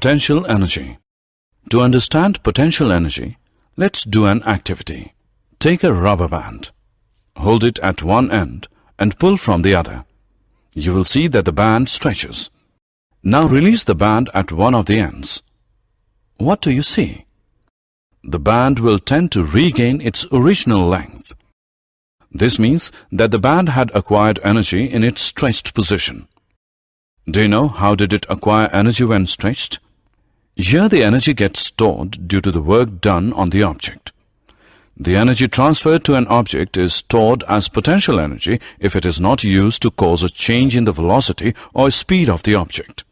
Potential energy. To understand potential energy, let's do an activity. Take a rubber band. Hold it at one end and pull from the other. You will see that the band stretches. Now release the band at one of the ends. What do you see? The band will tend to regain its original length. This means that the band had acquired energy in its stretched position. Do you know how did it acquire energy when stretched? Here the energy gets stored due to the work done on the object. The energy transferred to an object is stored as potential energy if it is not used to cause a change in the velocity or speed of the object.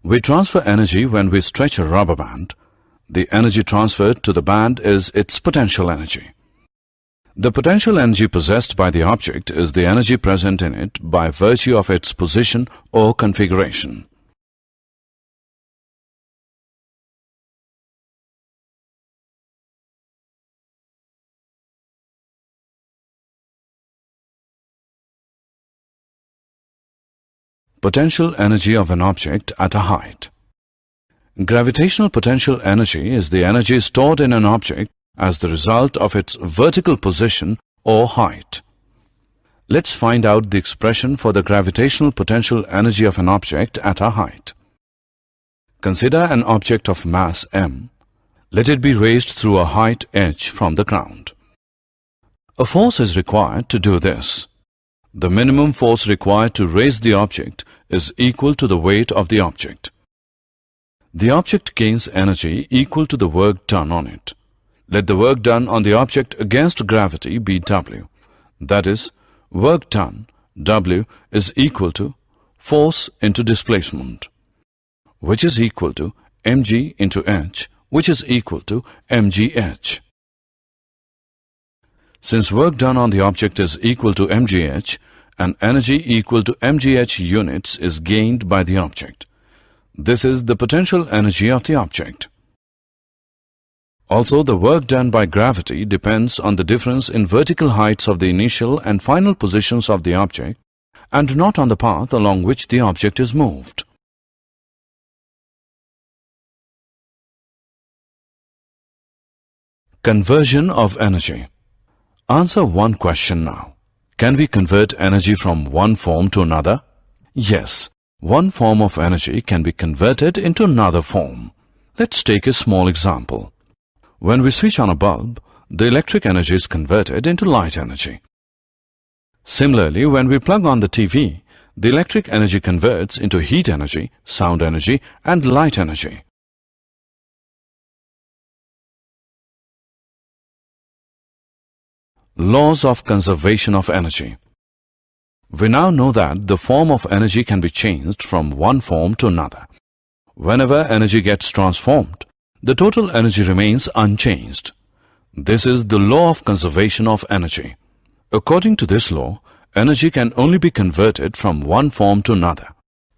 We transfer energy when we stretch a rubber band. The energy transferred to the band is its potential energy. The potential energy possessed by the object is the energy present in it by virtue of its position or configuration. Potential energy of an object at a height. Gravitational potential energy is the energy stored in an object as the result of its vertical position or height. Let's find out the expression for the gravitational potential energy of an object at a height. Consider an object of mass m. Let it be raised through a height h from the ground. A force is required to do this. The minimum force required to raise the object is equal to the weight of the object. The object gains energy equal to the work done on it. Let the work done on the object against gravity be W. That is, work done, W, is equal to force into displacement, which is equal to mg into h, which is equal to mgh. Since work done on the object is equal to mgh, an energy equal to mgh units is gained by the object. This is the potential energy of the object. Also, the work done by gravity depends on the difference in vertical heights of the initial and final positions of the object and not on the path along which the object is moved. Conversion of energy. Answer one question now. Can we convert energy from one form to another? Yes, one form of energy can be converted into another form. Let's take a small example. When we switch on a bulb, the electric energy is converted into light energy. Similarly, when we plug on the TV, the electric energy converts into heat energy, sound energy, and light energy. Laws of conservation of energy. We now know that the form of energy can be changed from one form to another. Whenever energy gets transformed, the total energy remains unchanged. This is the law of conservation of energy. According to this law, energy can only be converted from one form to another.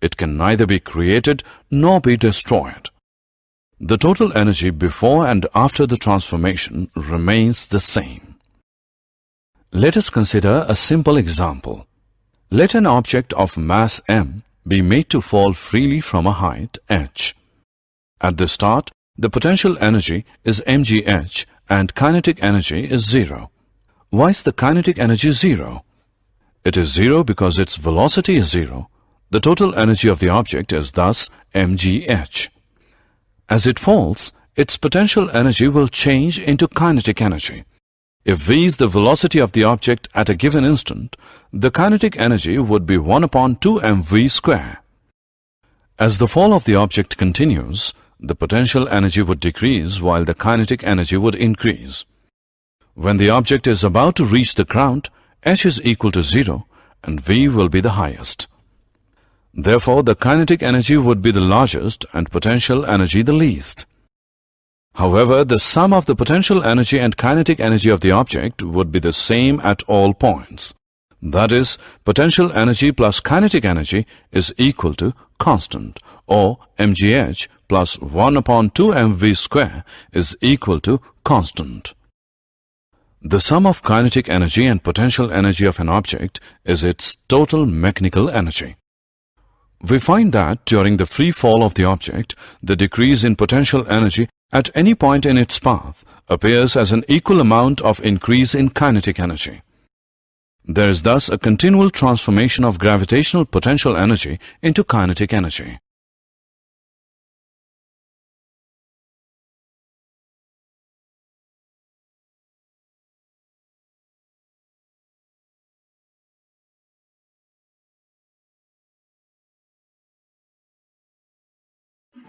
It can neither be created nor be destroyed. The total energy before and after the transformation remains the same. Let us consider a simple example. Let an object of mass m be made to fall freely from a height h. At the start, the potential energy is mgh and kinetic energy is 0. Why is the kinetic energy 0? It is 0 because its velocity is 0. The total energy of the object is thus mgh. As it falls, its potential energy will change into kinetic energy. If v is the velocity of the object at a given instant, the kinetic energy would be 1 upon 2 mv square. As the fall of the object continues, the potential energy would decrease while the kinetic energy would increase. When the object is about to reach the ground, h is equal to 0 and v will be the highest. Therefore, the kinetic energy would be the largest and potential energy the least. However, the sum of the potential energy and kinetic energy of the object would be the same at all points. That is, potential energy plus kinetic energy is equal to constant, or mgh plus 1 upon 2 mv square is equal to constant. The sum of kinetic energy and potential energy of an object is its total mechanical energy. We find that during the free fall of the object, the decrease in potential energy at any point in its path appears as an equal amount of increase in kinetic energy. There is thus a continual transformation of gravitational potential energy into kinetic energy.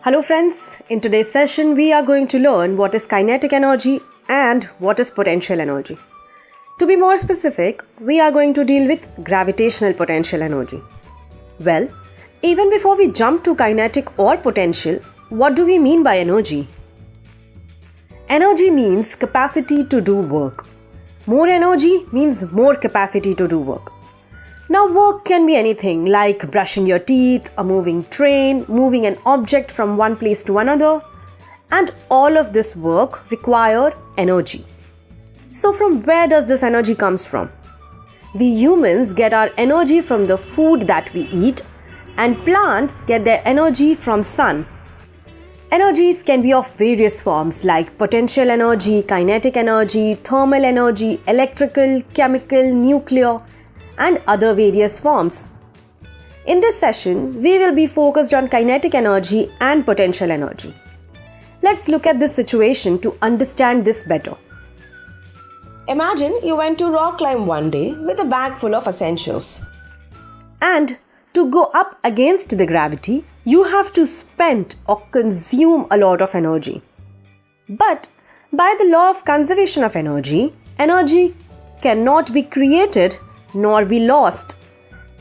Hello friends, in today's session we are going to learn what is kinetic energy and what is potential energy. To be more specific, we are going to deal with gravitational potential energy. Well, even before we jump to kinetic or potential, what do we mean by energy? Energy means capacity to do work. More energy means more capacity to do work. Now, work can be anything like brushing your teeth, a moving train, moving an object from one place to another, and all of this work require energy. So from where does this energy comes from? We humans get our energy from the food that we eat, and plants get their energy from sun. Energies can be of various forms like potential energy, kinetic energy, thermal energy, electrical, chemical, nuclear, and other various forms. In this session, we will be focused on kinetic energy and potential energy. Let's look at this situation to understand this better. Imagine you went to rock climb one day with a bag full of essentials. And to go up against the gravity, you have to spend or consume a lot of energy. But by the law of conservation of energy, energy cannot be created nor be lost.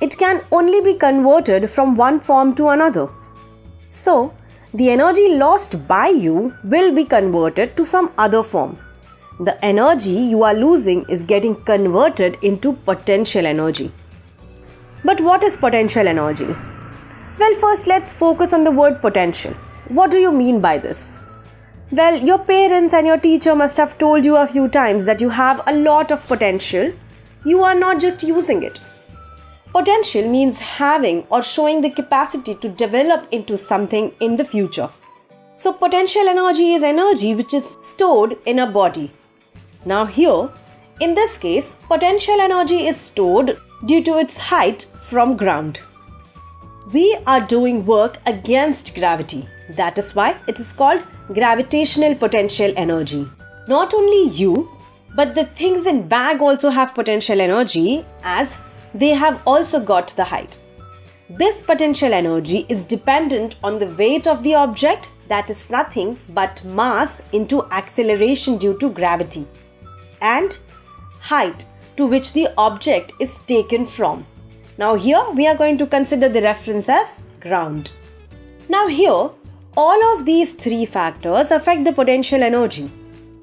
It can only be converted from one form to another. So, the energy lost by you will be converted to some other form. The energy you are losing is getting converted into potential energy. But what is potential energy? Well, first let's focus on the word potential. What do you mean by this? Well, your parents and your teacher must have told you a few times that you have a lot of potential. You are not just using it. Potential means having or showing the capacity to develop into something in the future. So potential energy is energy which is stored in a body. Now here, in this case, potential energy is stored due to its height from ground. We are doing work against gravity. That is why it is called gravitational potential energy. Not only you, but the things in bag also have potential energy as they have also got the height. This potential energy is dependent on the weight of the object, that is nothing but mass into acceleration due to gravity, and height to which the object is taken from. Now here we are going to consider the reference as ground. Now here, all of these three factors affect the potential energy.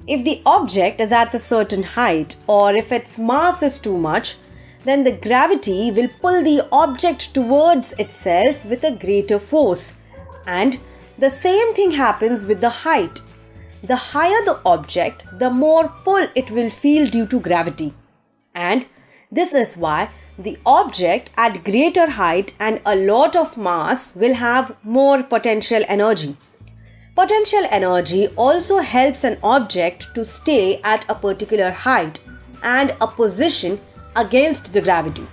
If the object is at a certain height or if its mass is too much, then the gravity will pull the object towards itself with a greater force. And the same thing happens with the height. The higher the object, the more pull it will feel due to gravity. And this is why the object at greater height and a lot of mass will have more potential energy. Potential energy also helps an object to stay at a particular height and a position against the gravity.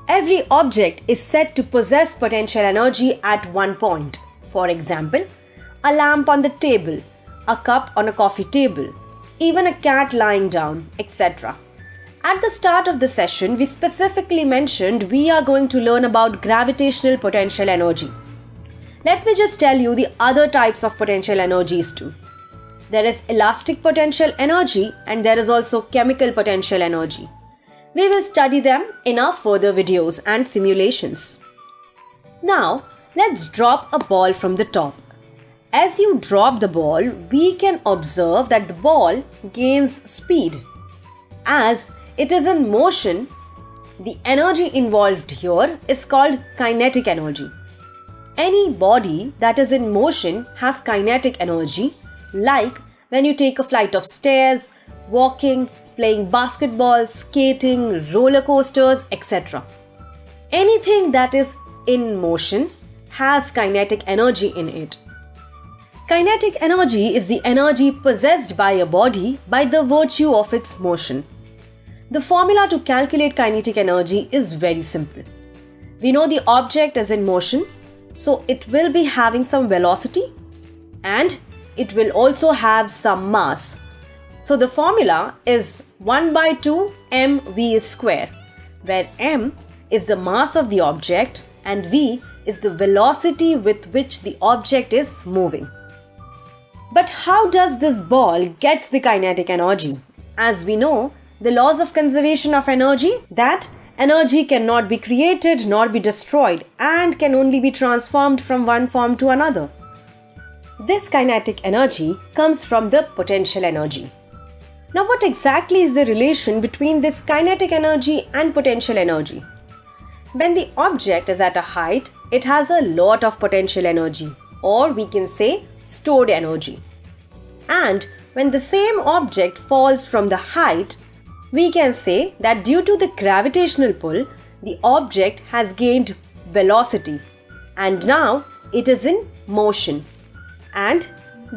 Every object is said to possess potential energy at one point. For example, a lamp on the table, a cup on a coffee table, even a cat lying down, etc. At the start of the session, we specifically mentioned we are going to learn about gravitational potential energy. Let me just tell you the other types of potential energies too. There is elastic potential energy and there is also chemical potential energy. We will study them in our further videos and simulations. Now, let's drop a ball from the top. As you drop the ball, we can observe that the ball gains speed. As it is in motion, the energy involved here is called kinetic energy. Any body that is in motion has kinetic energy, like when you take a flight of stairs, walking, playing basketball, skating, roller coasters, etc. Anything that is in motion has kinetic energy in it. Kinetic energy is the energy possessed by a body by the virtue of its motion. The formula to calculate kinetic energy is very simple. We know the object is in motion, so it will be having some velocity and it will also have some mass. So the formula is 1 by 2 mv square, where m is the mass of the object and v is the velocity with which the object is moving. But how does this ball get the kinetic energy? As we know, the laws of conservation of energy, that energy cannot be created nor be destroyed and can only be transformed from one form to another. This kinetic energy comes from the potential energy. Now, what exactly is the relation between this kinetic energy and potential energy? When the object is at a height, it has a lot of potential energy, or we can say stored energy. And when the same object falls from the height, we can say that due to the gravitational pull, the object has gained velocity and now it is in motion. And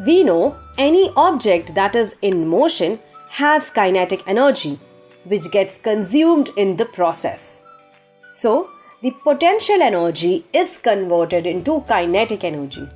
we know any object that is in motion has kinetic energy, which gets consumed in the process. So, the potential energy is converted into kinetic energy.